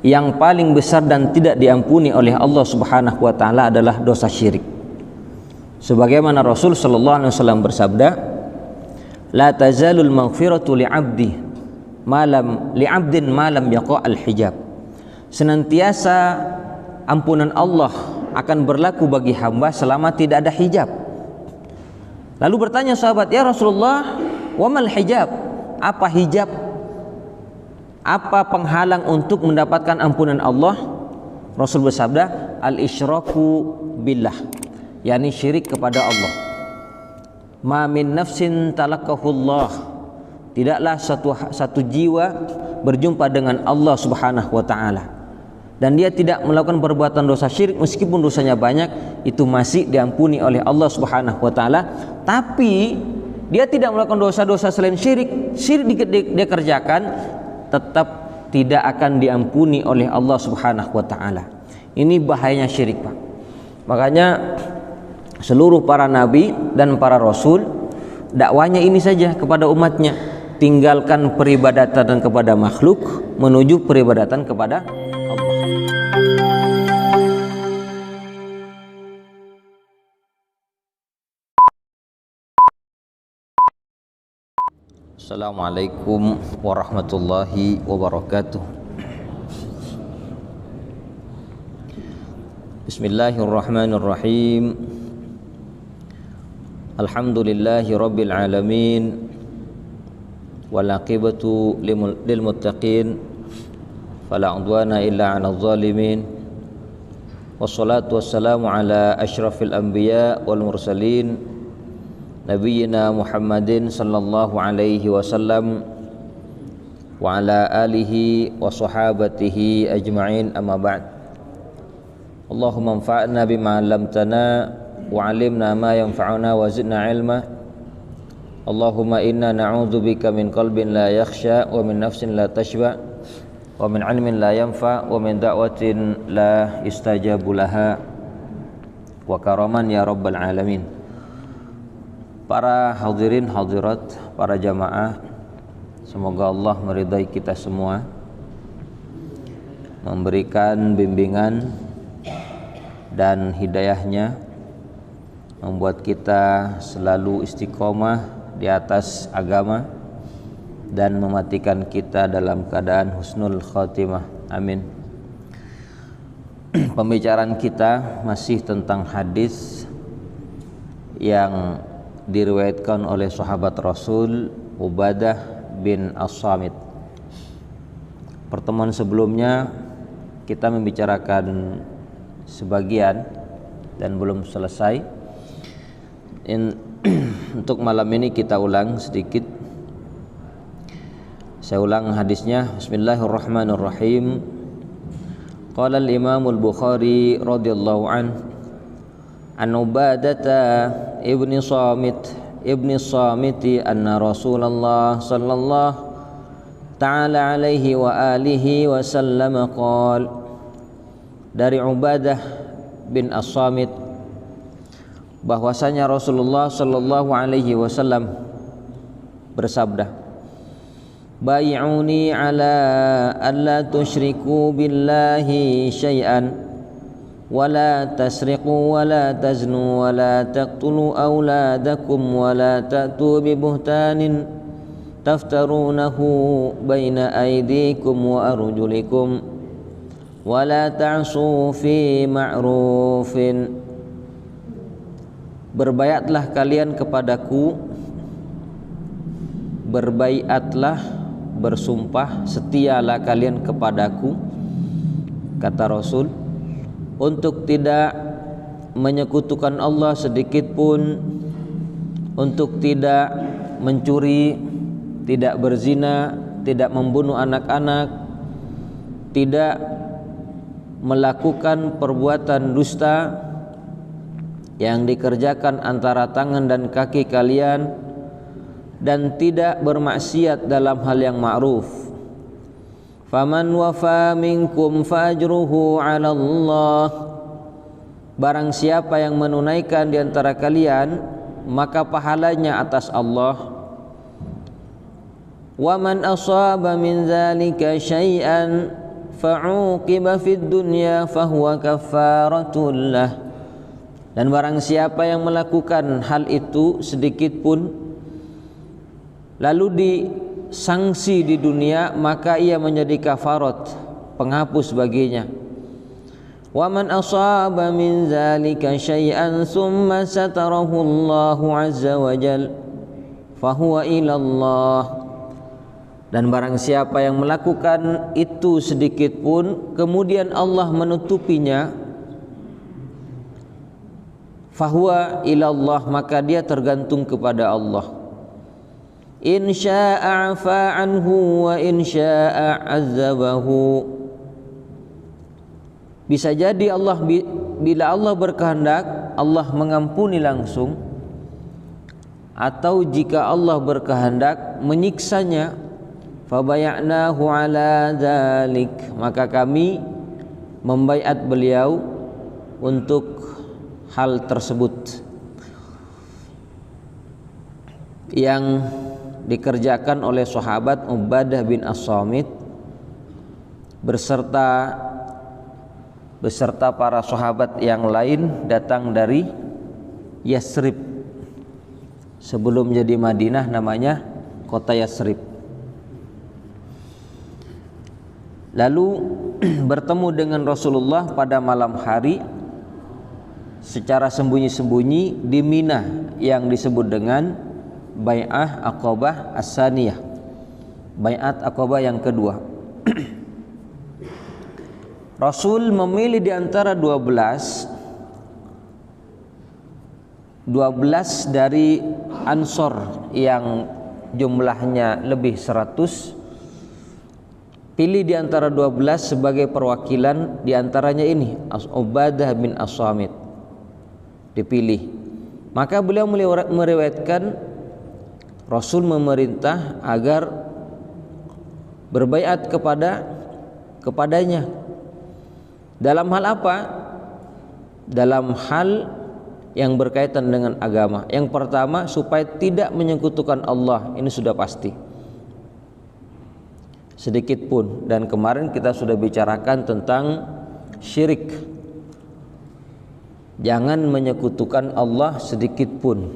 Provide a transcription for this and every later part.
yang paling besar dan tidak diampuni oleh Allah Subhanahu wa taala adalah dosa syirik. Sebagaimana Rasul sallallahu alaihi wasallam bersabda, "La tazalul maghfiratu li'abdin ma lam yaqa' al-hijab." Senantiasa ampunan Allah akan berlaku bagi hamba selama tidak ada hijab. Lalu bertanya sahabat, "Ya Rasulullah, wa mal hijab?" Apa hijab? Apa penghalang untuk mendapatkan ampunan Allah? Rasul bersabda, al-isyraku billah, yakni syirik kepada Allah. Ma min nafsin talaqahullah, tidaklah satu jiwa berjumpa dengan Allah Subhanahu wa taala dan dia tidak melakukan perbuatan dosa syirik, meskipun dosanya banyak, itu masih diampuni oleh Allah Subhanahu wa taala. Tapi dia tidak melakukan dosa-dosa selain syirik, dia kerjakan, tetap tidak akan diampuni oleh Allah Subhanahu wa taala. Ini bahayanya syirik, Pak. Makanya seluruh para nabi dan para rasul dakwanya ini saja kepada umatnya, tinggalkan peribadatan kepada makhluk menuju peribadatan kepada Allah. Assalamualaikum warahmatullahi wabarakatuh. Bismillahirrahmanirrahim. Alhamdulillahi rabbil alamin, wal aqibatu lil muttaqin, fala udwana illa 'alal zalimin. Wassalatu wassalamu ala asyrafil anbiya wal mursalin, nabiyyina Muhammadin sallallahu alaihi wasallam wa ala alihi wa sahabatihi ajma'in, amma ba'd. Allahumma anfa'na bima 'allamtana wa 'allimna ma yanfa'una wa zidna 'ilma. Allahumma inna na'udzubika min qalbin la yakhsha wa min nafsin la tashba wa min 'ilmin la yanfa wa min da'watin la yustajabu laha wa karaman ya rabbal alamin. Para hadirin hadirat, para jamaah, semoga Allah meridai kita semua, memberikan bimbingan dan hidayahnya, membuat kita selalu istiqomah di atas agama dan mematikan kita dalam keadaan husnul khatimah. Amin. Pembicaraan kita masih tentang hadis yang diriwayatkan oleh sahabat Rasul Ubadah bin As-Samit. Pertemuan sebelumnya kita membicarakan sebagian dan belum selesai. Untuk malam ini kita ulang sedikit. Saya ulang hadisnya. Bismillahirrahmanirrahim. Qala al-Imam al-Bukhari radhiyallahu anhu an Ubadata ibni Samiti anna Rasulullah sallallahu ta'ala alaihi wa alihi wa sallam qala, dari Ubadah bin As-Samit bahwasanya Rasulullah sallallahu alaihi wasallam bersabda, bai'uni ala alla tusyriku billahi syai'an ولا تسرقوا ولا تزنوا ولا تقتلوا أولادكم ولا تأتوا ببهتان تفترونه بين أيديكم وأرجلكم ولا تعصوا في معروف. Berbaiatlah kalian kepadaku, berbaiatlah, bersumpah, setialah kalian kepadaku, kata Rasul, untuk tidak menyekutukan Allah sedikit pun, untuk tidak mencuri, tidak berzina, tidak membunuh anak-anak, tidak melakukan perbuatan dusta yang dikerjakan antara tangan dan kaki kalian, dan tidak bermaksiat dalam hal yang ma'ruf. Faman wafa minkum fajruhu 'ala Allah. Barang siapa yang menunaikan di antara kalian, maka pahalanya atas Allah. Wa man asaba min dzalika syai'an fa'uqiba fid dunya fahuwa kaffaratul lah. Dan barang siapa yang melakukan hal itu sedikit pun lalu disangsi di dunia, maka ia menjadi kafarat, penghapus baginya. Wa man asaba min zalika syai'an thumma satarahu Allahu azza wa jal fahuwa ila Allah. Dan barang siapa yang melakukan itu sedikit pun kemudian Allah menutupinya, fahuwa ila Allah, maka dia tergantung kepada Allah. In syaa'a 'afa anhu wa in syaa'a 'azzabahu. Bisa jadi Allah bila Allah berkehendak Allah mengampuni langsung, atau jika Allah berkehendak menyiksanya. Fabaya'nahu 'ala dzalik, maka kami membaiat beliau untuk hal tersebut yang dikerjakan oleh sahabat Ubadah bin As-Samit beserta para sahabat yang lain datang dari Yasrib. Sebelum jadi Madinah namanya kota Yasrib. Lalu bertemu dengan Rasulullah pada malam hari secara sembunyi-sembunyi di Mina yang disebut dengan Bai'ah Aqabah As-Saniyah, Bai'at Aqabah yang kedua. Rasul memilih di antara 12 dari Ansor yang jumlahnya lebih 100, pilih di antara 12 sebagai perwakilan, di antaranya ini Ubadah bin As-Samit dipilih. Maka beliau meriwayatkan Rasul memerintah agar berbaiat kepadanya. Dalam hal apa? Dalam hal yang berkaitan dengan agama. Yang pertama, supaya tidak menyekutukan Allah, ini sudah pasti, sedikit pun. Dan kemarin kita sudah bicarakan tentang syirik. Jangan menyekutukan Allah sedikit pun,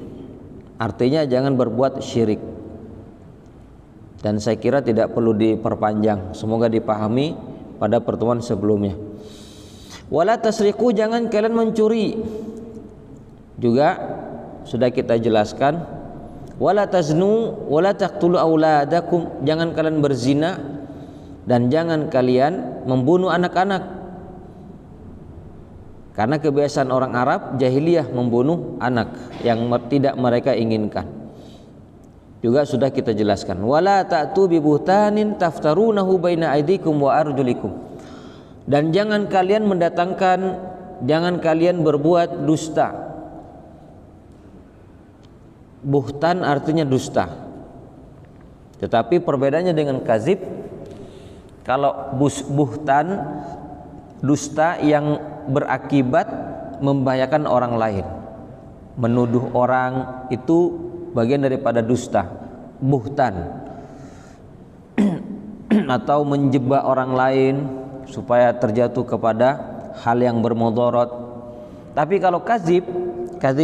artinya jangan berbuat syirik. Dan saya kira tidak perlu diperpanjang, semoga dipahami pada pertemuan sebelumnya. Wala tasriqu, jangan kalian mencuri, juga sudah kita jelaskan. Wala taznu wala taqtulu auladakum, jangan kalian berzina dan jangan kalian membunuh anak-anak. Karena kebiasaan orang Arab jahiliyah membunuh anak yang tidak mereka inginkan. Juga sudah kita jelaskan. Wala ta'tu bi buhtanin taftarunahu baina aydikum wa arjulikum. Dan jangan kalian berbuat dusta. Buhtan artinya dusta. Tetapi perbedaannya dengan kazib. Kalau buhtan, dusta yang berakibat membahayakan orang lain. Menuduh orang itu bagian daripada dusta, buhtan. Atau menjebak orang lain supaya terjatuh kepada hal yang bermudarat. Tapi kalau kazib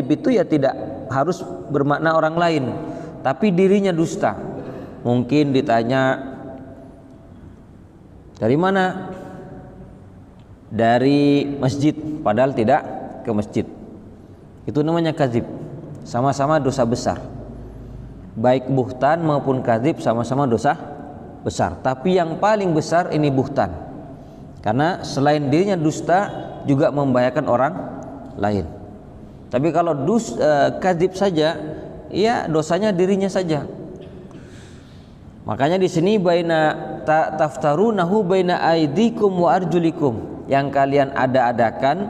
itu ya tidak harus bermakna orang lain, tapi dirinya dusta. Mungkin ditanya, dari mana? Dari masjid, padahal tidak ke masjid. Itu namanya kazib. Sama-sama dosa besar. Baik buhtan maupun kazib sama-sama dosa besar. Tapi yang paling besar ini buhtan. Karena selain dirinya dusta juga membahayakan orang lain. Tapi kalau kadzib saja, ya dosanya dirinya saja. Makanya di sini baina taftarunahu baina aidikum wa arjulikum, yang kalian ada-adakan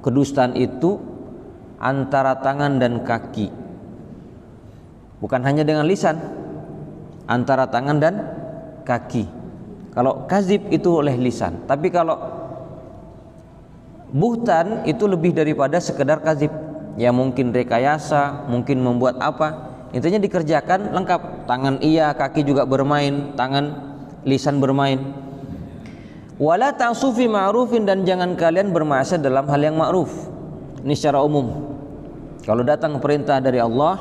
kedustaan itu antara tangan dan kaki. Bukan hanya dengan lisan, antara tangan dan kaki. Kalau kazib itu oleh lisan, tapi kalau buhtan itu lebih daripada sekedar kazib. Ya mungkin rekayasa, mungkin membuat apa, intinya dikerjakan lengkap. Tangan iya, kaki juga bermain, lisan bermain. Wala ta'su fi ma'rufin, dan jangan kalian bermaksiat dalam hal yang ma'ruf. Ini secara umum. Kalau datang perintah dari Allah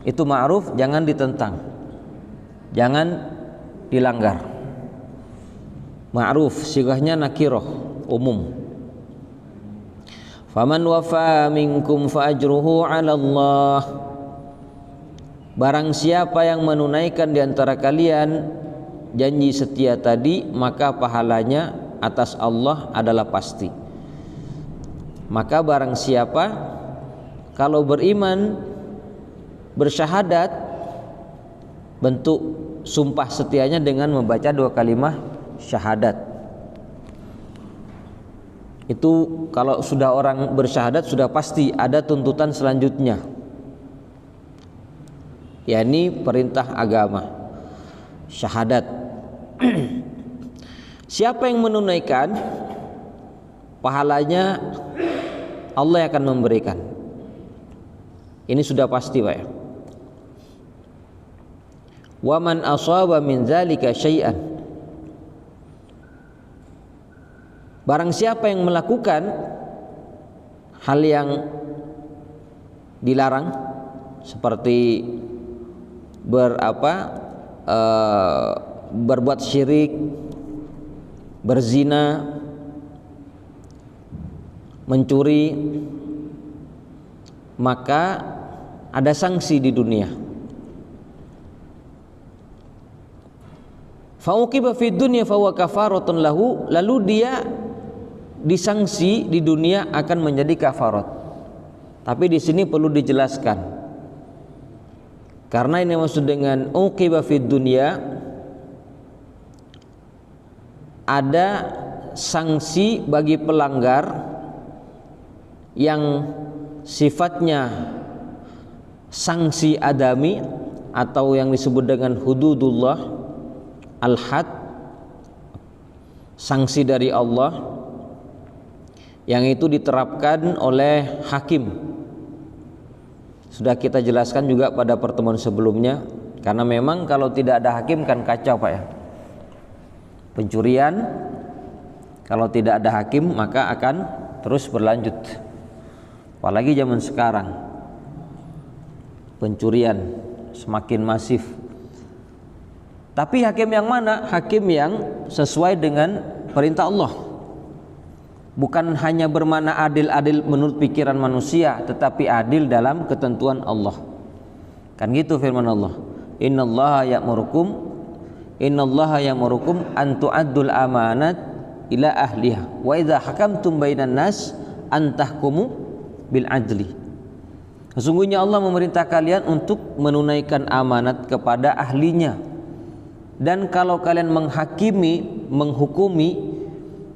itu ma'ruf, jangan ditentang, jangan dilanggar. Ma'ruf sigahnya nakirah, umum. Faman wafa minkum fa ajruhu 'ala Allah. Barang siapa yang menunaikan di antara kalian janji setia tadi, maka pahalanya atas Allah adalah pasti. Maka barang siapa kalau beriman, bersyahadat, bentuk sumpah setianya dengan membaca 2 kalimat syahadat. Itu kalau sudah orang bersyahadat sudah pasti ada tuntutan selanjutnya, yakni perintah agama, syahadat. Siapa yang menunaikan, pahalanya Allah akan memberikan. Ini sudah pasti, Pak ya. Wa man asaba min dzalika syai'an. Barang siapa yang melakukan hal yang dilarang seperti berbuat syirik, berzina, mencuri, maka ada sanksi di dunia. Fauqiba fid dunya fa huwa kafaratun lahu, lalu dia disanksi di dunia akan menjadi kafarat. Tapi di sini perlu dijelaskan, karena ini maksud dengan uqiba fid dunya, ada sanksi bagi pelanggar yang sifatnya sanksi adami atau yang disebut dengan hududullah, al-had, sanksi dari Allah yang itu diterapkan oleh hakim. Sudah kita jelaskan juga pada pertemuan sebelumnya, karena memang kalau tidak ada hakim kan kacau, Pak ya. Pencurian kalau tidak ada hakim maka akan terus berlanjut. Apalagi zaman sekarang, pencurian semakin masif. Tapi hakim yang mana? Hakim yang sesuai dengan perintah Allah. Bukan hanya bermakna adil-adil menurut pikiran manusia, tetapi adil dalam ketentuan Allah. Kan gitu firman Allah. Innallaha ya'murukum an tu'addul amanat ila ahliha wa idza hakamtum bainan nas an tahkumu bil adli. Sesungguhnya Allah memerintah kalian untuk menunaikan amanat kepada ahlinya, dan kalau kalian menghukumi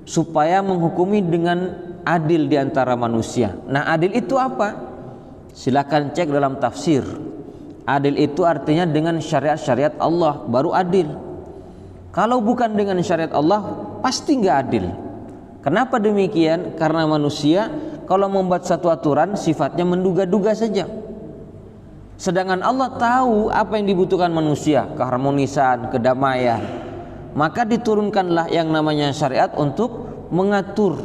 supaya menghukumi dengan adil di antara manusia. Nah, adil itu apa? Silakan cek dalam tafsir. Adil itu artinya dengan syariat-syariat Allah baru adil. Kalau bukan dengan syariat Allah pasti nggak adil. Kenapa demikian? Karena manusia kalau membuat satu aturan sifatnya menduga-duga saja. Sedangkan Allah tahu apa yang dibutuhkan manusia, keharmonisan, kedamaian. Maka diturunkanlah yang namanya syariat untuk mengatur,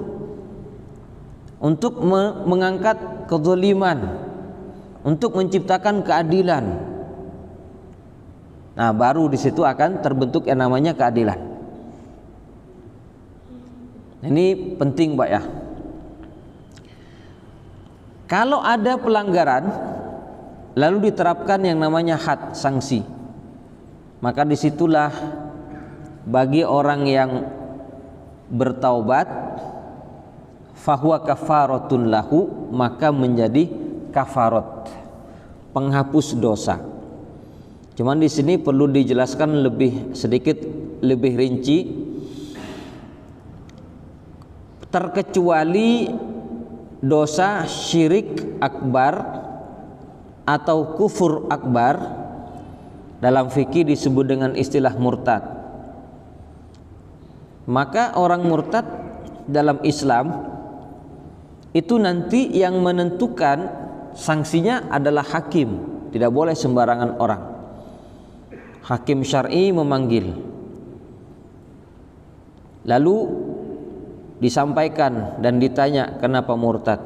untuk mengangkat kezaliman, untuk menciptakan keadilan. Nah, baru di situ akan terbentuk yang namanya keadilan. Ini penting, Pak ya. Kalau ada pelanggaran lalu diterapkan yang namanya had, sanksi, maka disitulah bagi orang yang bertaubat fahuwa kafaratun lahu, maka menjadi kafarat, penghapus dosa. Cuman di sini perlu dijelaskan sedikit lebih rinci, terkecuali dosa syirik akbar atau kufur akbar, dalam fikih disebut dengan istilah murtad. Maka orang murtad dalam Islam itu nanti yang menentukan sanksinya adalah hakim, tidak boleh sembarangan orang. Hakim syar'i memanggil. Lalu disampaikan dan ditanya kenapa murtad.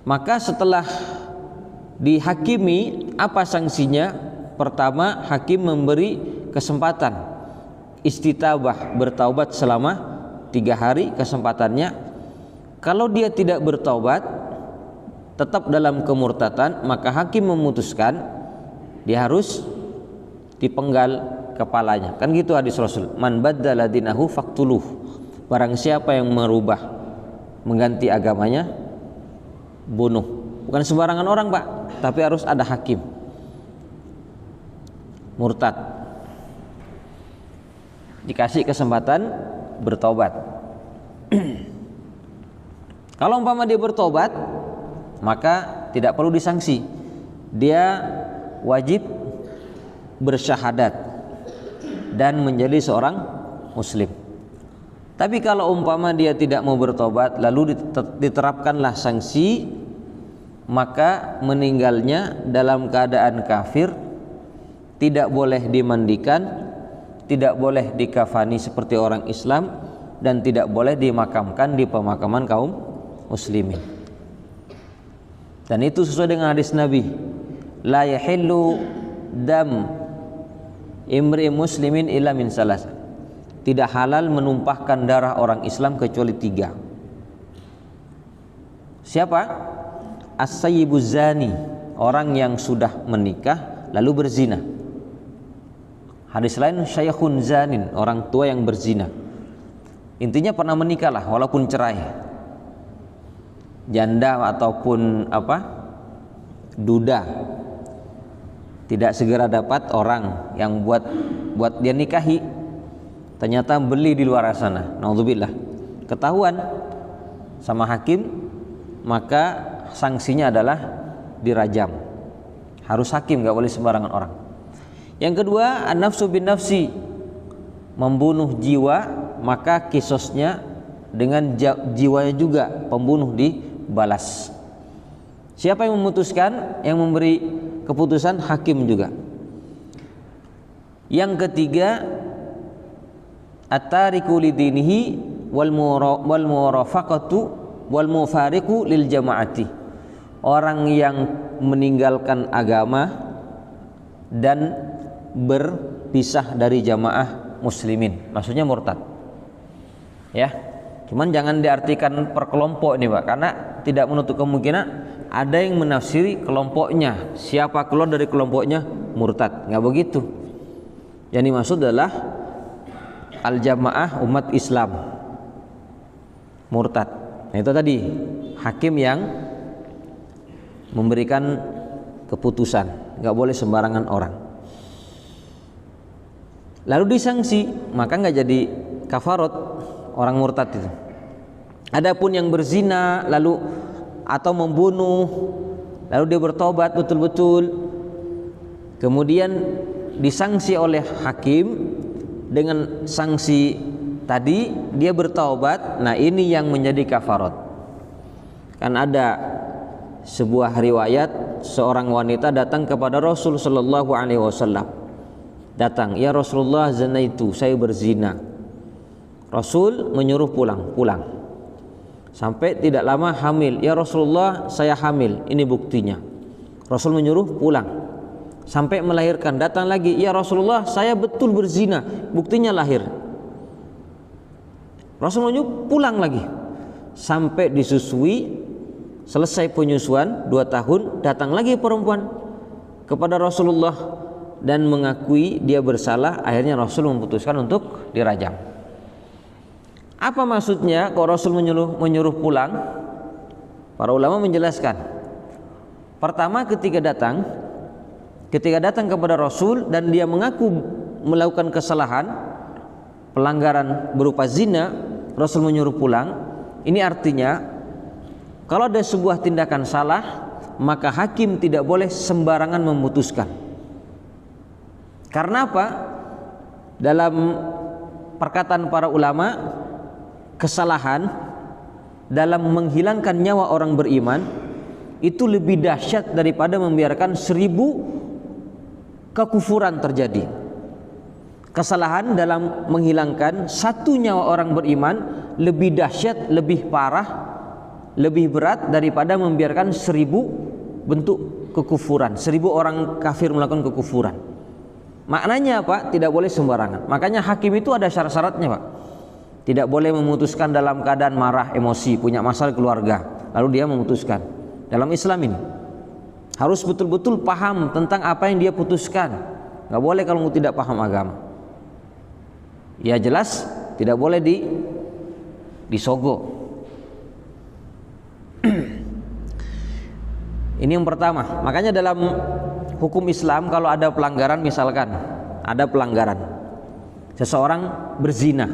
Maka setelah dihakimi apa sanksinya? Pertama, hakim memberi kesempatan istitabah, bertaubat selama 3 hari kesempatannya. Kalau dia tidak bertaubat, tetap dalam kemurtatan, maka hakim memutuskan dia harus dipenggal kepalanya. Kan gitu hadis Rasul, man baddala dinahu faqtuluh. Barang siapa yang merubah, mengganti agamanya, bunuh. Bukan sembarangan orang, Pak, tapi harus ada hakim. Murtad dikasih kesempatan bertobat. Kalau umpama dia bertobat, maka tidak perlu disangsi. Dia wajib bersyahadat dan menjadi seorang muslim. Tapi kalau umpama dia tidak mau bertobat, lalu diterapkanlah sanksi, maka meninggalnya dalam keadaan kafir, tidak boleh dimandikan, tidak boleh dikafani seperti orang Islam, dan tidak boleh dimakamkan di pemakaman kaum muslimin. Dan itu sesuai dengan hadis Nabi, la yahillu dam imri muslimin illa min salas. Tidak halal menumpahkan darah orang Islam kecuali 3. Siapa? As-sayyibuz zani, orang yang sudah menikah lalu berzina. Hadis lain syaikhun zanin, orang tua yang berzina. Intinya pernah menikah lah walaupun cerai. Janda ataupun duda, tidak segera dapat orang yang buat dia nikahi, ternyata beli di luar sana, naudzubillah, ketahuan sama hakim, maka sanksinya adalah dirajam. Harus hakim, gak boleh sembarangan orang. Yang kedua, an-nafsu bin nafsi, membunuh jiwa, maka kisosnya dengan jiwanya juga pembunuh dibalas. Siapa yang memutuskan? Yang memberi keputusan hakim juga. Yang ketiga, at-tariku lidinihi wal murafaqatu wal mufariqu lil jamaati, orang yang meninggalkan agama dan berpisah dari jamaah muslimin, maksudnya murtad. Ya, cuman jangan diartikan per kelompok ini, Pak, karena tidak menutup kemungkinan ada yang menafsiri kelompoknya, siapa keluar dari kelompoknya murtad. Nggak begitu. Yang dimaksud adalah al-jamaah umat Islam murtad. Nah, itu tadi hakim yang memberikan keputusan, nggak boleh sembarangan orang. Lalu disanksi, maka nggak jadi kafarat orang murtad itu. Adapun yang berzina lalu atau membunuh, lalu dia bertobat betul-betul, kemudian disanksi oleh hakim dengan sanksi tadi, dia bertaubat. Nah, ini yang menjadi kafarat. Kan ada sebuah riwayat, seorang wanita datang kepada Rasul sallallahu alaihi wasallam. Datang, "Ya Rasulullah, zanaitu, saya berzina." Rasul menyuruh pulang. Sampai tidak lama hamil. "Ya Rasulullah, saya hamil, ini buktinya." Rasul menyuruh pulang. Sampai melahirkan, datang lagi, "Ya Rasulullah, saya betul berzina, buktinya lahir." Rasul menyuruh pulang lagi. Sampai disusui, selesai penyusuan 2 tahun, datang lagi perempuan kepada Rasulullah dan mengakui dia bersalah. Akhirnya Rasul memutuskan untuk dirajam. Apa maksudnya kok Rasul menyuruh pulang? Para ulama menjelaskan. Pertama, ketika datang kepada Rasul dan dia mengaku melakukan kesalahan, pelanggaran berupa zina, Rasul menyuruh pulang. Ini artinya kalau ada sebuah tindakan salah, maka hakim tidak boleh sembarangan memutuskan. Karena apa? Dalam perkataan para ulama, kesalahan dalam menghilangkan nyawa orang beriman itu lebih dahsyat daripada membiarkan 1000 kekufuran terjadi. kesalahan dalam menghilangkan satu nyawa orang beriman lebih dahsyat, lebih parah, lebih berat daripada membiarkan 1000 bentuk kekufuran, 1000 orang kafir melakukan kekufuran. Maknanya apa? Tidak boleh sembarangan. Makanya hakim itu ada syarat-syaratnya, Pak. Tidak boleh memutuskan dalam keadaan marah, emosi, punya masalah keluarga, lalu dia memutuskan. Dalam Islam ini harus betul-betul paham tentang apa yang dia putuskan. Nggak boleh kalau tidak paham agama. Ya jelas tidak boleh disogok. Ini yang pertama. Makanya dalam hukum Islam kalau ada pelanggaran, misalkan ada pelanggaran, seseorang berzina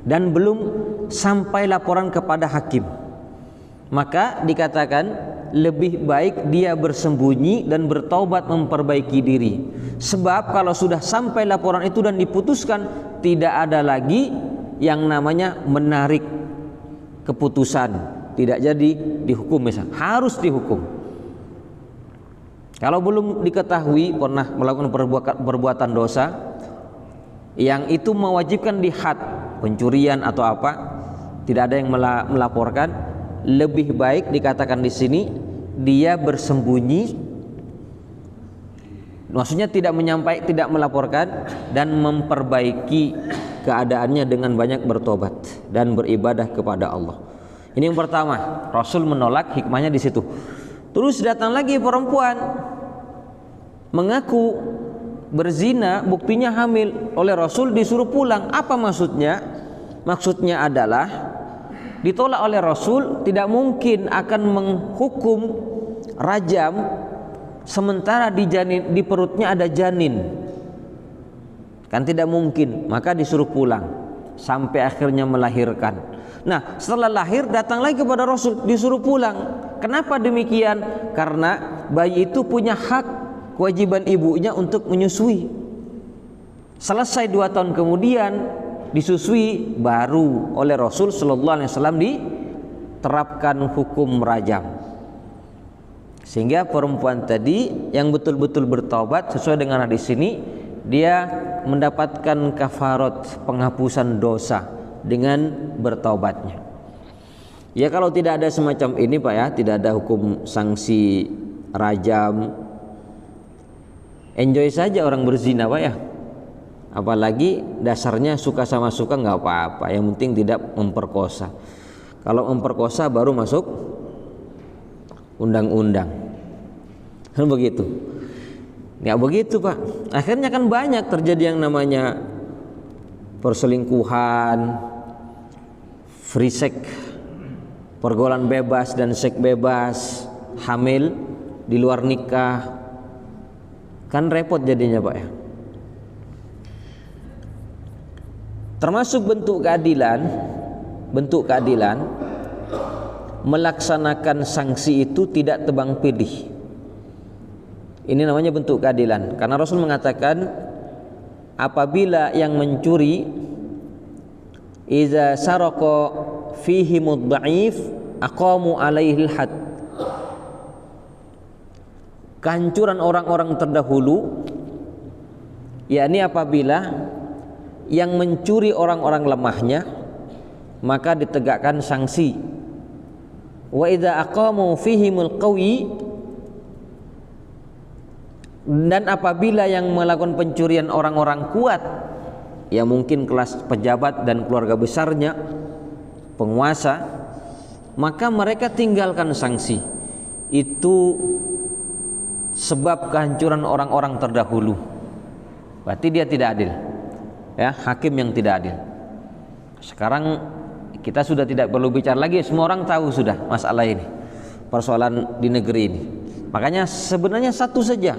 dan belum sampai laporan kepada hakim, maka dikatakan lebih baik dia bersembunyi dan bertaubat memperbaiki diri. Sebab kalau sudah sampai laporan itu dan diputuskan, tidak ada lagi yang namanya menarik keputusan, tidak jadi dihukum, misalnya harus dihukum. Kalau belum diketahui pernah melakukan perbuatan dosa yang itu mewajibkan dihad, pencurian atau apa, tidak ada yang melaporkan, lebih baik dikatakan di sini dia bersembunyi, maksudnya tidak melaporkan dan memperbaiki keadaannya dengan banyak bertobat dan beribadah kepada Allah. Ini yang pertama, Rasul menolak, hikmahnya di situ. Terus datang lagi perempuan mengaku berzina, buktinya hamil, oleh Rasul disuruh pulang. Apa maksudnya? Maksudnya adalah ditolak oleh Rasul, tidak mungkin akan menghukum rajam sementara di perutnya ada janin, kan tidak mungkin, maka disuruh pulang sampai akhirnya melahirkan. Nah setelah lahir datang lagi kepada Rasul, disuruh pulang. Kenapa demikian? Karena bayi itu punya hak, kewajiban ibunya untuk menyusui. Selesai 2 tahun kemudian disusui, baru oleh Rasul Sallallahu Alaihi Wasallam diterapkan hukum rajam. Sehingga perempuan tadi yang betul-betul bertaubat sesuai dengan hadis ini, dia mendapatkan kafarat, penghapusan dosa dengan bertaubatnya. Ya kalau tidak ada semacam ini Pak ya, tidak ada hukum sanksi rajam, enjoy saja orang berzina Pak ya. Apalagi dasarnya suka sama suka nggak apa-apa, yang penting tidak memperkosa. Kalau memperkosa baru masuk undang-undang. Kan begitu? Nggak begitu Pak. Akhirnya kan banyak terjadi yang namanya perselingkuhan, free sex, pergaulan bebas dan seks bebas, hamil di luar nikah, kan repot jadinya Pak ya. Termasuk bentuk keadilan melaksanakan sanksi itu tidak tebang pilih. Ini namanya bentuk keadilan, karena Rasul mengatakan apabila yang mencuri iza saraka fihi mudha'if aqamu alaihi had, kehancuran orang-orang terdahulu yakni apabila yang mencuri orang-orang lemahnya maka ditegakkan sanksi. Wa idza aqamu fihimul qawi, dan apabila yang melakukan pencurian orang-orang kuat, ya mungkin kelas pejabat dan keluarga besarnya, penguasa, maka mereka tinggalkan sanksi. Itu sebab kehancuran orang-orang terdahulu. Berarti dia tidak adil. Ya, hakim yang tidak adil. Sekarang kita sudah tidak perlu bicara lagi, semua orang tahu sudah masalah ini, persoalan di negeri ini. Makanya sebenarnya satu saja,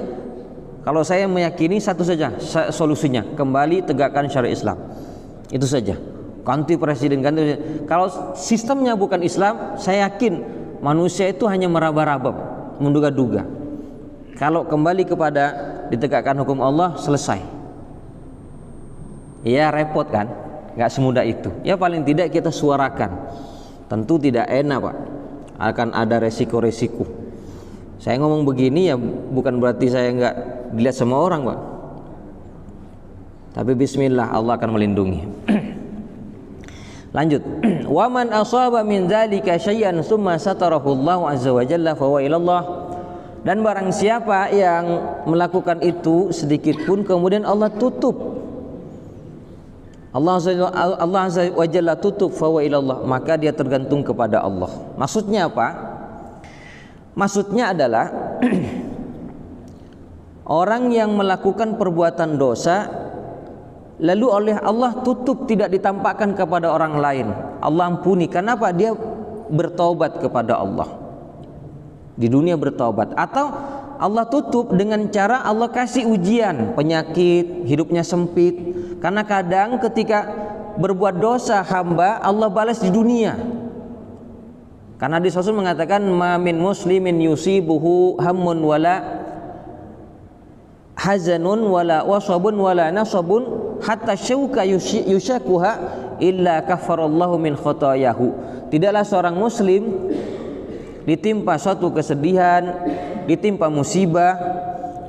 kalau saya meyakini satu saja solusinya, kembali tegakkan syariat Islam. Itu saja. Ganti presiden, ganti presiden. Kalau sistemnya bukan Islam, saya yakin manusia itu hanya meraba-raba, menduga-duga. Kalau kembali kepada ditegakkan hukum Allah, selesai. Ya repot kan, nggak semudah itu. Ya paling tidak kita suarakan. Tentu tidak enak Pak, akan ada resiko-resiko. Saya ngomong begini ya bukan berarti saya nggak dilihat sama orang Pak. Tapi bismillah, Allah akan melindungi. Lanjut. Wa man asaba min dzalika syai'an tsumma satarahu Allah azza wa jalla fa huwa ilallah. Dan barang siapa yang melakukan itu sedikit pun kemudian Allah tutup, Allah azza wa jalla tutup, fa huwa ilallah, maka dia tergantung kepada Allah. Maksudnya apa? Maksudnya adalah orang yang melakukan perbuatan dosa lalu oleh Allah tutup, tidak ditampakkan kepada orang lain, Allah ampuni. Kenapa? Dia bertaubat kepada Allah di dunia, bertaubat. Atau Allah tutup dengan cara Allah kasih ujian, penyakit, hidupnya sempit. Karena kadang ketika berbuat dosa hamba, Allah balas di dunia. Karena di Rasul mengatakan ma min muslimin yusibuhu hammun wala hazanun wala wasabun wala nasabun hatta syauka yushakuha illa kafarallahu min khotayahu. Tidaklah seorang muslim ditimpa suatu kesedihan, ditimpa musibah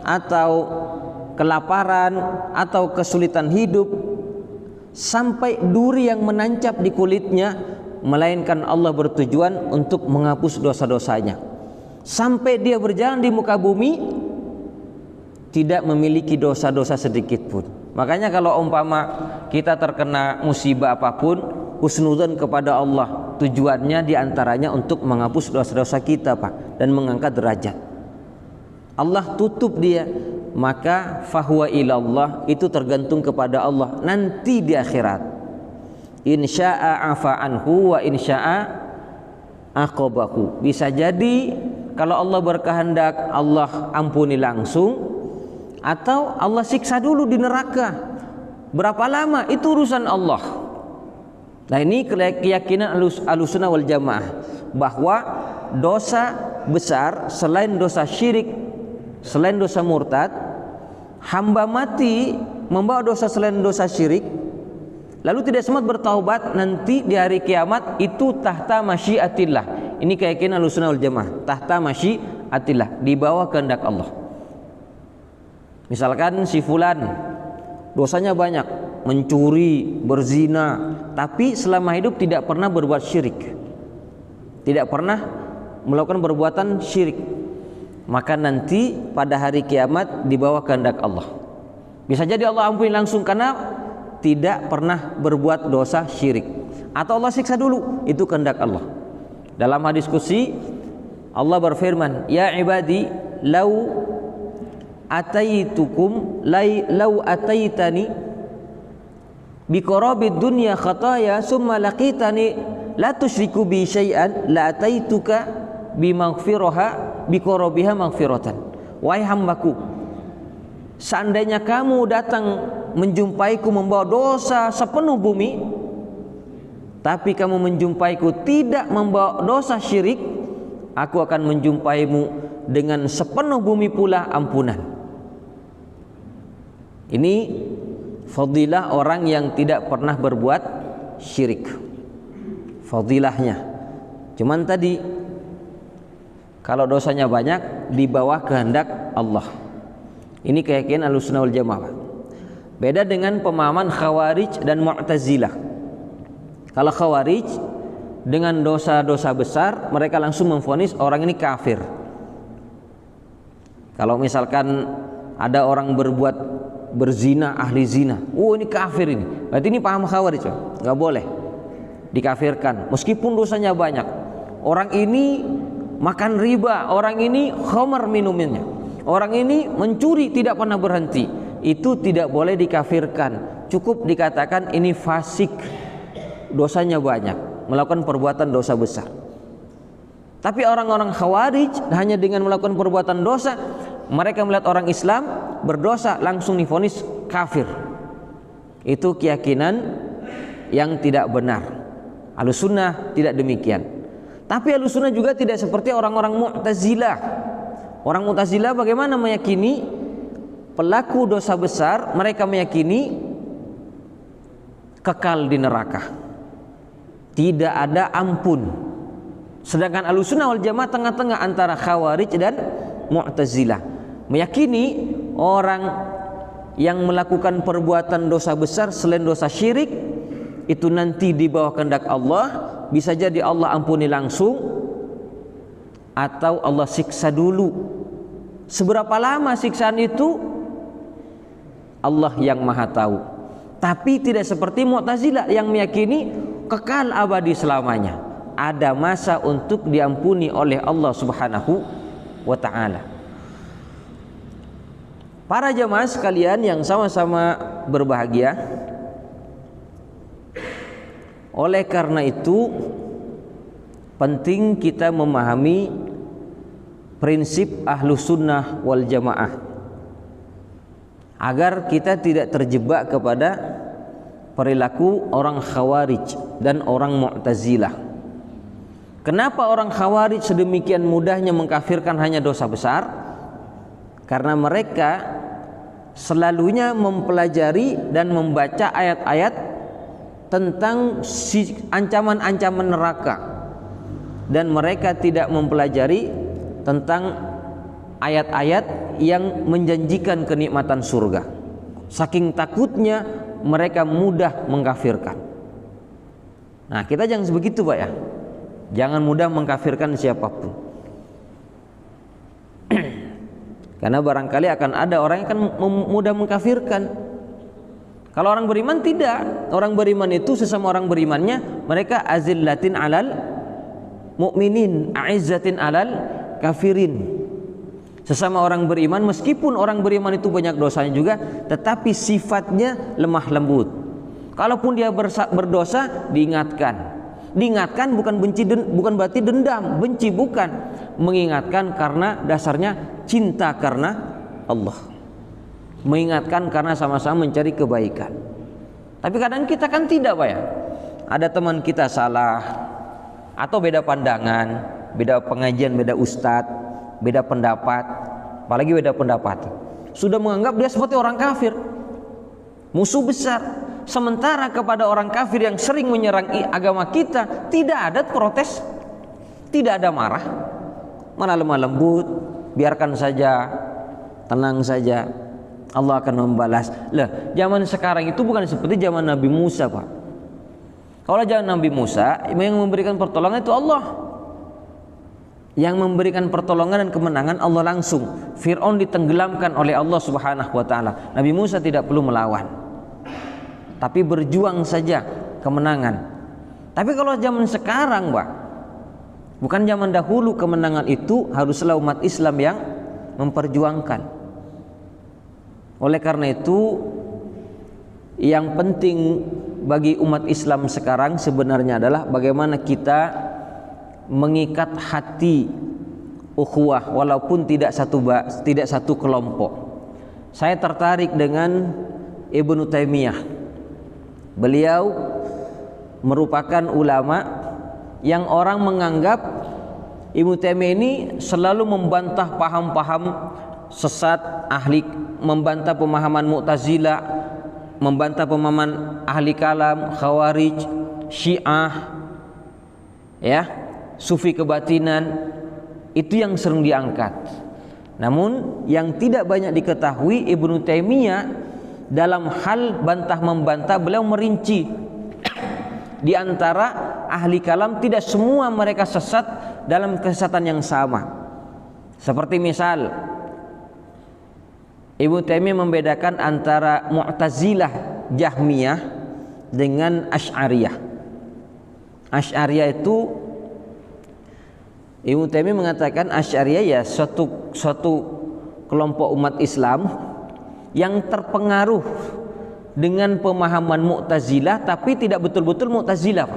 atau kelaparan atau kesulitan hidup sampai duri yang menancap di kulitnya, melainkan Allah bertujuan untuk menghapus dosa-dosanya. Sampai dia berjalan di muka bumi tidak memiliki dosa-dosa sedikit pun. Makanya kalau umpama kita terkena musibah apapun, husnudzon kepada Allah, tujuannya diantaranya untuk menghapus dosa-dosa kita, Pak, dan mengangkat derajat. Allah tutup dia, maka fahuwa ilallah, itu tergantung kepada Allah nanti di akhirat. Insya'a afa anhu wa insya'a aqabahu. Bisa jadi kalau Allah berkehendak Allah ampuni langsung, atau Allah siksa dulu di neraka. Berapa lama itu urusan Allah. Nah, ini keyakinan Ahlussunnah wal Jamaah, bahwa dosa besar selain dosa syirik, selain dosa murtad, hamba mati membawa dosa selain dosa syirik, lalu tidak sempat bertaubat, nanti di hari kiamat itu tahta masyiatillah. Ini keyakinan Ahlussunnah wal Jamaah, tahta masyiatillah, di bawah kehendak Allah. Misalkan si fulan dosanya banyak, mencuri, berzina, tapi selama hidup tidak pernah berbuat syirik, tidak pernah melakukan perbuatan syirik, maka nanti pada hari kiamat di bawah kehendak Allah. Bisa jadi Allah ampuni langsung karena tidak pernah berbuat dosa syirik, atau Allah siksa dulu, itu kehendak Allah. Dalam hadis qudsi Allah berfirman, ya ibadi lau ataitukum lau ataitani biqarabid dunya khataya summa laqitani la tusyriku bi syai'an la ataituka bimaghfirah biqarabiha maghfiratan. Wahai hambaku, seandainya kamu datang menjumpaiku membawa dosa sepenuh bumi, tapi kamu menjumpaiku tidak membawa dosa syirik, aku akan menjumpaimu dengan sepenuh bumi pula ampunan. Ini fadilah orang yang tidak pernah berbuat syirik, fadilahnya. Cuman tadi kalau dosanya banyak di bawah kehendak Allah. Ini keyakinan Ahlussunnah wal Jamaah. Beda dengan pemahaman Khawarij dan Mu'tazilah. Kalau Khawarij dengan dosa-dosa besar mereka langsung memvonis orang ini kafir. Kalau misalkan ada orang berbuat berzina, ahli zina, oh ini kafir ini. Berarti ini paham Khawarij, nggak boleh dikafirkan meskipun dosanya banyak. Orang ini makan riba, orang ini khamar minumnya, orang ini mencuri tidak pernah berhenti, itu tidak boleh dikafirkan. Cukup dikatakan ini fasik, dosanya banyak, melakukan perbuatan dosa besar. Tapi orang-orang Khawarij hanya dengan melakukan perbuatan dosa, mereka melihat orang Islam berdosa langsung divonis kafir. Itu keyakinan yang tidak benar. Ahlussunnah tidak demikian. Tapi Ahlussunnah juga tidak seperti orang-orang Mu'tazilah. Orang Mu'tazilah bagaimana meyakini pelaku dosa besar, mereka meyakini kekal di neraka, tidak ada ampun. Sedangkan Ahlussunnah wal Jamaah tengah-tengah antara Khawarij dan Mu'tazilah, meyakini orang yang melakukan perbuatan dosa besar selain dosa syirik itu nanti di bawah kehendak Allah, bisa jadi Allah ampuni langsung atau Allah siksa dulu. Seberapa lama siksaan itu Allah yang maha tahu. Tapi tidak seperti Mu'tazilah yang meyakini kekal abadi selamanya. Ada masa untuk diampuni oleh Allah Subhanahu wa ta'ala. Para jamaah sekalian yang sama-sama berbahagia, oleh karena itu penting kita memahami prinsip Ahlus Sunnah wal Jamaah agar kita tidak terjebak kepada perilaku orang Khawarij dan orang Mu'tazilah. Kenapa orang Khawarij sedemikian mudahnya mengkafirkan hanya dosa besar? Karena mereka selalunya mempelajari dan membaca ayat-ayat tentang ancaman-ancaman neraka, dan mereka tidak mempelajari tentang ayat-ayat yang menjanjikan kenikmatan surga. Saking takutnya mereka mudah mengkafirkan. Nah, kita jangan begitu, Pak ya. Jangan mudah mengkafirkan siapapun. Karena barangkali akan ada orang yang akan mudah mengkafirkan. Kalau orang beriman tidak. Orang beriman itu sesama orang berimannya mereka azillatin alal mu'minin, a'izzatin alal kafirin. Sesama orang beriman, meskipun orang beriman itu banyak dosanya juga, tetapi sifatnya lemah lembut. Kalaupun dia berdosa, diingatkan. Diingatkan bukan benci, bukan berarti dendam, benci bukan. Mengingatkan karena dasarnya cinta karena Allah. Mengingatkan karena sama-sama mencari kebaikan. Tapi kadang kita kan tidak, Pak ya. Ada teman kita salah atau beda pandangan, beda pengajian, beda ustadz, beda pendapat, apalagi beda pendapat. Sudah menganggap dia seperti orang kafir, musuh besar. Sementara kepada orang kafir yang sering menyerang agama kita tidak ada protes, tidak ada marah, malah lemah lembut, biarkan saja, tenang saja. Allah akan membalas. Lah, zaman sekarang itu bukan seperti zaman Nabi Musa, Pak. Kalau zaman Nabi Musa, yang memberikan pertolongan itu Allah. Yang memberikan pertolongan dan kemenangan Allah langsung. Fir'aun ditenggelamkan oleh Allah Subhanahu wa taala. Nabi Musa tidak perlu melawan. Tapi berjuang saja kemenangan. Tapi kalau zaman sekarang, Pak, bukan zaman dahulu, kemenangan itu haruslah umat Islam yang memperjuangkan. Oleh karena itu, yang penting bagi umat Islam sekarang sebenarnya adalah bagaimana kita mengikat hati ukhuwah walaupun tidak satu kelompok. Saya tertarik dengan Ibnu Taimiyah. Beliau merupakan ulama yang orang menganggap Ibnu Taimiyah ini selalu membantah paham-paham sesat membantah pemahaman Mu'tazilah, membantah pemahaman ahli kalam, Khawarij, Syiah, ya, Sufi kebatinan. Itu yang sering diangkat. Namun yang tidak banyak diketahui, Ibnu Taimiyah dalam hal bantah membantah beliau merinci. Di antara ahli kalam tidak semua mereka sesat dalam kesesatan yang sama. Seperti misal Ibnu Taimiyah membedakan antara Mu'tazilah Jahmiyah dengan Asy'ariyah. Asy'ariyah itu, Ibnu Taimiyah mengatakan Asy'ariyah ya suatu kelompok umat Islam yang terpengaruh dengan pemahaman Mu'tazilah tapi tidak betul-betul Mu'tazilah.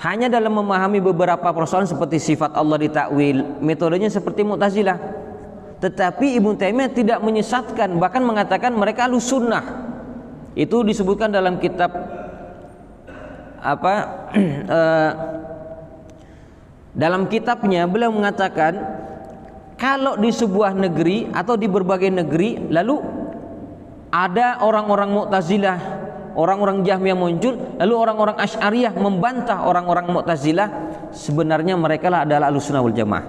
Hanya dalam memahami beberapa persoalan seperti sifat Allah ditakwil, metodenya seperti Mu'tazilah. Tetapi Ibnu Taimiyah tidak menyesatkan, bahkan mengatakan mereka Ahlus Sunnah. Itu disebutkan dalam kitab dalam kitabnya beliau mengatakan kalau di sebuah negeri atau di berbagai negeri lalu ada orang-orang Mu'tazilah, orang-orang Jahmiyah muncul, lalu orang-orang Asy'ariyah membantah orang-orang Mu'tazilah, sebenarnya mereka adalah Ahlus Sunnah wal Jamaah.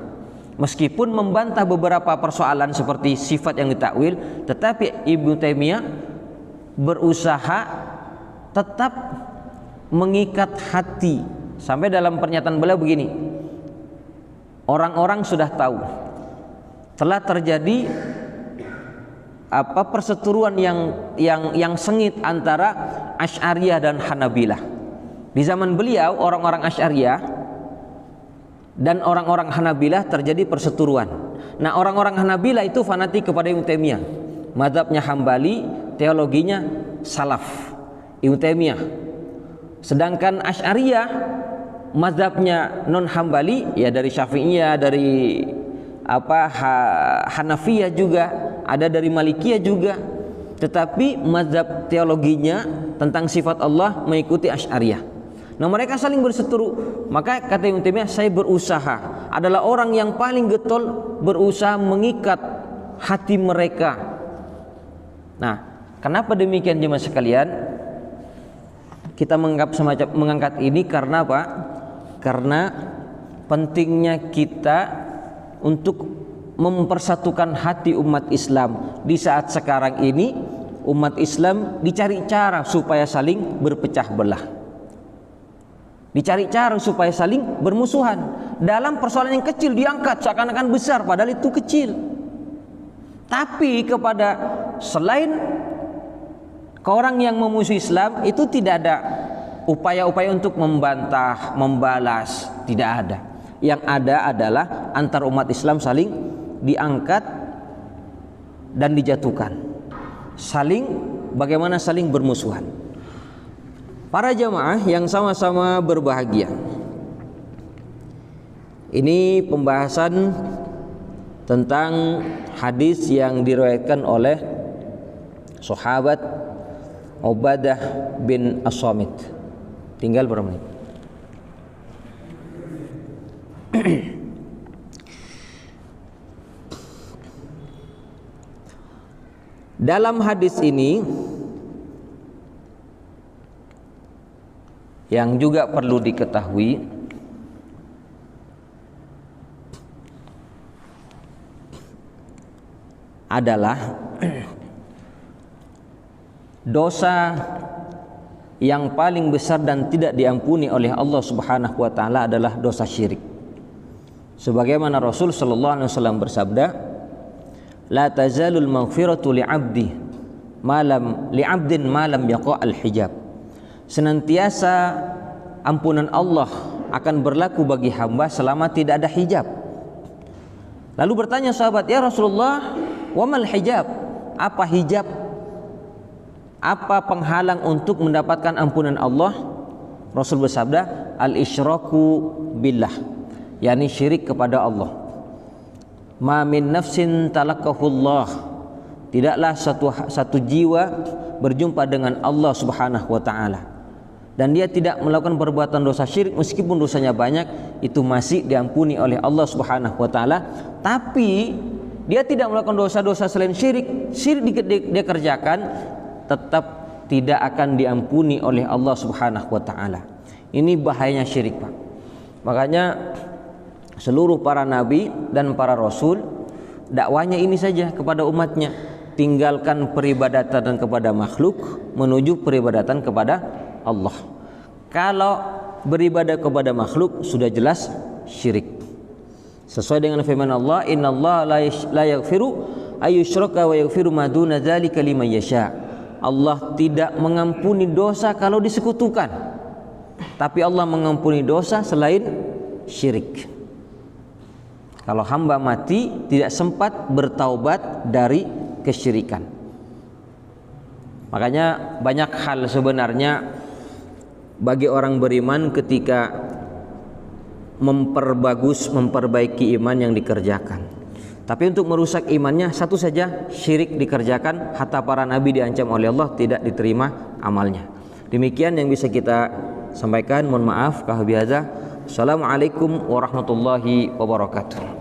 Meskipun membantah beberapa persoalan seperti sifat yang ditakwil, tetapi Ibnu Taimiyah berusaha tetap mengikat hati. Sampai dalam pernyataan beliau begini, orang-orang sudah tahu telah terjadi perseteruan yang sengit antara Asy'ariyah dan Hanabilah. Di zaman beliau orang-orang Asy'ariyah dan orang-orang Hanabilah terjadi perseteruan. Nah, orang-orang Hanabilah itu fanatik kepada Ibnu Taimiyah. Mazhabnya Hambali, teologinya salaf Ibnu Taimiyah. Sedangkan Asy'ariyah mazhabnya non Hambali, ya dari Syafi'iyah, dari Hanafiyah juga, ada dari Malikiyah juga. Tetapi mazhab teologinya tentang sifat Allah mengikuti Asy'ariyah. Nah, mereka saling berseteru. Maka kata Ibnu Taimiyah, saya berusaha, adalah orang yang paling getol berusaha mengikat hati mereka. Nah, kenapa demikian jemaah sekalian? Kita mengangkat ini karena apa? Karena pentingnya kita untuk mempersatukan hati umat Islam. Di saat sekarang ini umat Islam dicari cara supaya saling berpecah belah, dicari cara supaya saling bermusuhan. Dalam persoalan yang kecil diangkat seakan-akan besar, padahal itu kecil. Tapi kepada selain ke orang yang memusuhi Islam itu tidak ada upaya-upaya untuk membantah, membalas, tidak ada. Yang ada adalah antar umat Islam saling diangkat dan dijatuhkan, bagaimana saling bermusuhan. Para jamaah yang sama-sama berbahagia, ini pembahasan tentang hadis yang diriwayatkan oleh sahabat Ubadah bin As-Samit. Tinggal berapa menit? Dalam hadis ini yang juga perlu diketahui, adalah dosa yang paling besar dan tidak diampuni oleh Allah Subhanahu wa taala adalah dosa syirik. Sebagaimana Rasul sallallahu alaihi wasallam bersabda, la tazalul maghfiratu li'abdin ma lam yaqa al-hijab. Senantiasa ampunan Allah akan berlaku bagi hamba selama tidak ada hijab. Lalu bertanya sahabat, ya Rasulullah, wa mal hijab? Apa hijab? Apa penghalang untuk mendapatkan ampunan Allah? Rasul bersabda, al-isyraku billah, yakni syirik kepada Allah. Ma min nafsin talaqahullah, tidaklah satu jiwa berjumpa dengan Allah Subhanahu wa taala dan dia tidak melakukan perbuatan dosa syirik, meskipun dosanya banyak, itu masih diampuni oleh Allah Subhanahu wa taala. Tapi dia tidak melakukan dosa-dosa selain syirik, dia kerjakan, tetap tidak akan diampuni oleh Allah Subhanahu wa taala. Ini bahayanya syirik, Pak. Makanya seluruh para nabi dan para rasul dakwanya ini saja kepada umatnya, tinggalkan peribadatan kepada makhluk menuju peribadatan kepada Allah. Kalau beribadah kepada makhluk sudah jelas syirik. Sesuai dengan firman Allah, innallaha la yaghfiru ayyushraka wa yaghfiru ma duna dzalika liman yasha. Allah tidak mengampuni dosa kalau disekutukan, tapi Allah mengampuni dosa selain syirik. Kalau hamba mati tidak sempat bertaubat dari kesyirikan. Makanya banyak hal sebenarnya bagi orang beriman ketika memperbaiki iman yang dikerjakan. Tapi untuk merusak imannya satu saja, syirik dikerjakan, hatta para nabi diancam oleh Allah tidak diterima amalnya. Demikian yang bisa kita sampaikan. Mohon maaf. Assalamualaikum warahmatullahi wabarakatuh.